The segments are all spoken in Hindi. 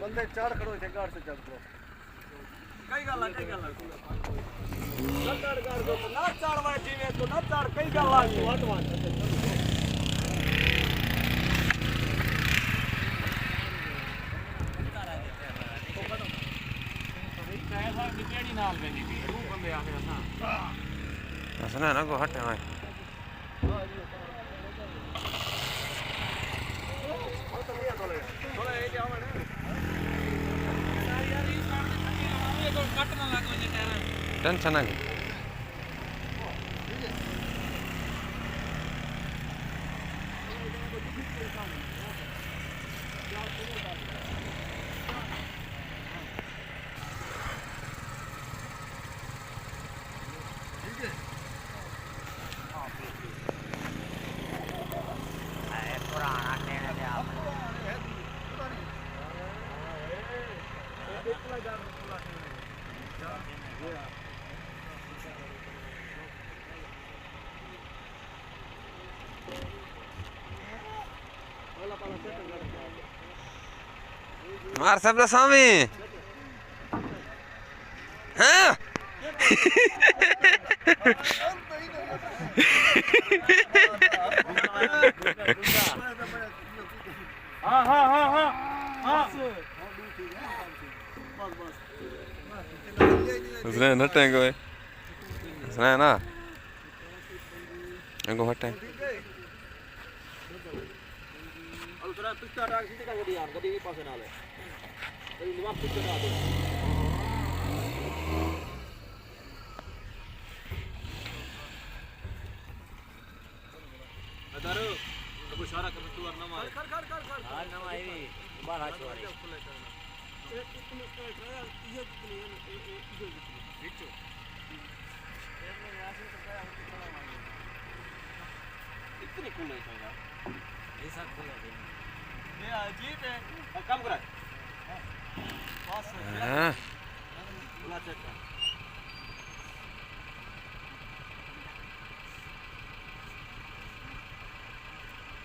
बंदे चार खड़ो थे गाड़ से चल को कई गल ना चाड़ गाड़ को ना चाड़वा जीवे तो ना चाड़ कई गल आ हटवा पैसा कितनी नाल वेंदी थी दो बंदे आ गए ना असना ना को हटे भाई टेंशन आगे मार सब स्वामी हाँ हाँ हाँ हाँ हाँ हाँ उसने नटेंगे उसने ना इनको हटें दूसरा पिस्ता डाल सीधे का गड्डी यार गड्डी के पास ना ले गड्डी निवास पिस्ता डाल दे अदारो अब इशारा कर तू और ना मार कर हां ना मारी बाहर आ छोड़ एक कितने का ट्रायल ये कितने बिचो इतने कूल है यार ये सब कूल है ये अजीब है कम करा पास हाँ बुला चेक कर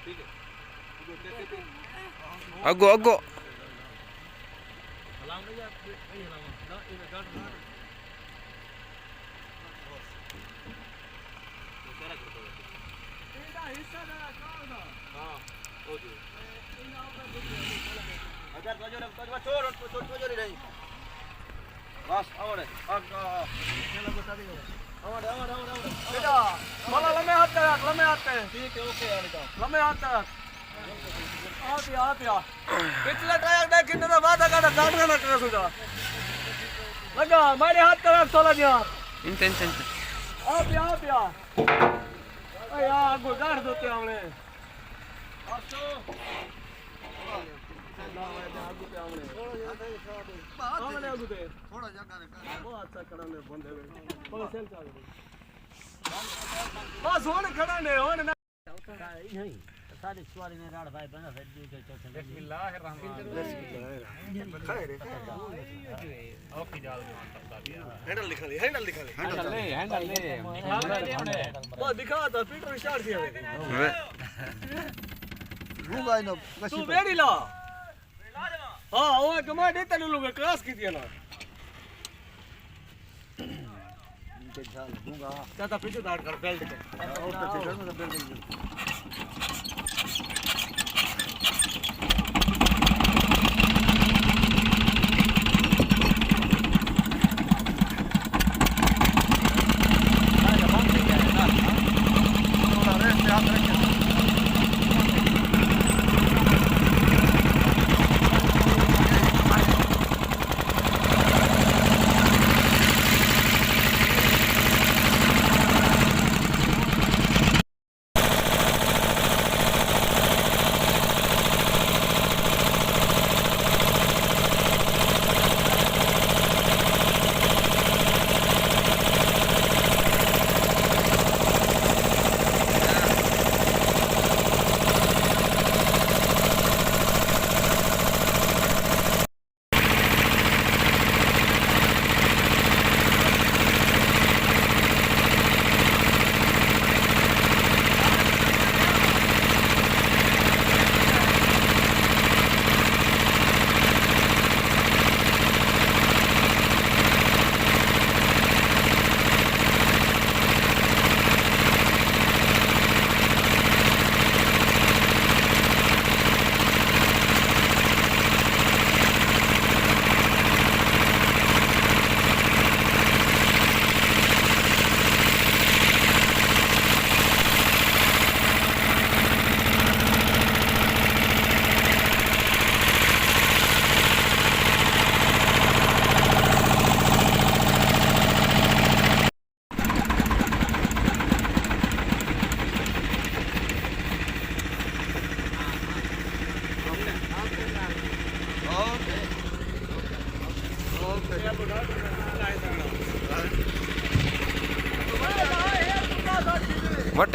ठीक है अगो अगो हलाओ नहीं यार नहीं हलाओ ना इन गार्ड मार इशारा कर दो इनका हिस्सा जरा कौन था हां ओ जी अगर तो छोड़ नहीं बस आवड़े चलो बता दियो आवड़े बेटा बोला लम्बे हाथ ठीक है ओके यार लम्बे हाथ आ पिया पिछले टायर देख कितने तो बात का गाड़ ना कर सुजा लगा मेरे हाथ तरफ चला गया इंटेंशन आ पिया अरे यार गो गाड़ देते हमने आसो थोड़ा जगह बहुत अच्छा खड़ा ने बंदे थोड़ा सेल चाल बस होने खड़ा ने होने ना नहीं सारी सवारी ने राड भाई बना फिर दूसरे चौथे बिस्मिल्लाहिर रहमानिर रहीम खैर ओके डाल हैंडल दिखा ले हैंडल ले वो दिखा तो पीटर स्टार्ट किया रूगा नो तू बेड़ी ला हां वो कमा देता लोग क्रॉस की दिया ना नीचे झाल दूंगा ज्यादा पीछे दाड़ कर बेल्ट के और पीछे कर ना बेल्ट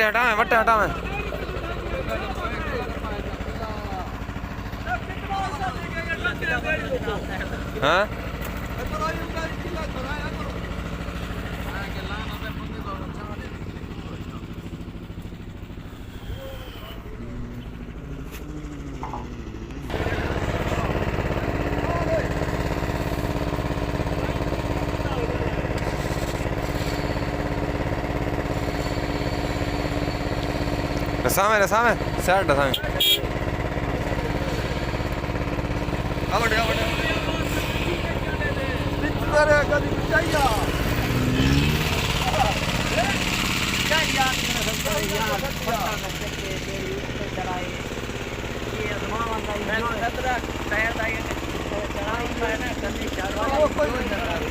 वट्टे हटावे हाँ Rasame, sad rasame. Avade. Bittare kadi chaiya. Chaiya ne sabta yaar pata kache ke deri utte charaye. Ye azmaan da main khatra tayar da ye charaye maine kadi charaye.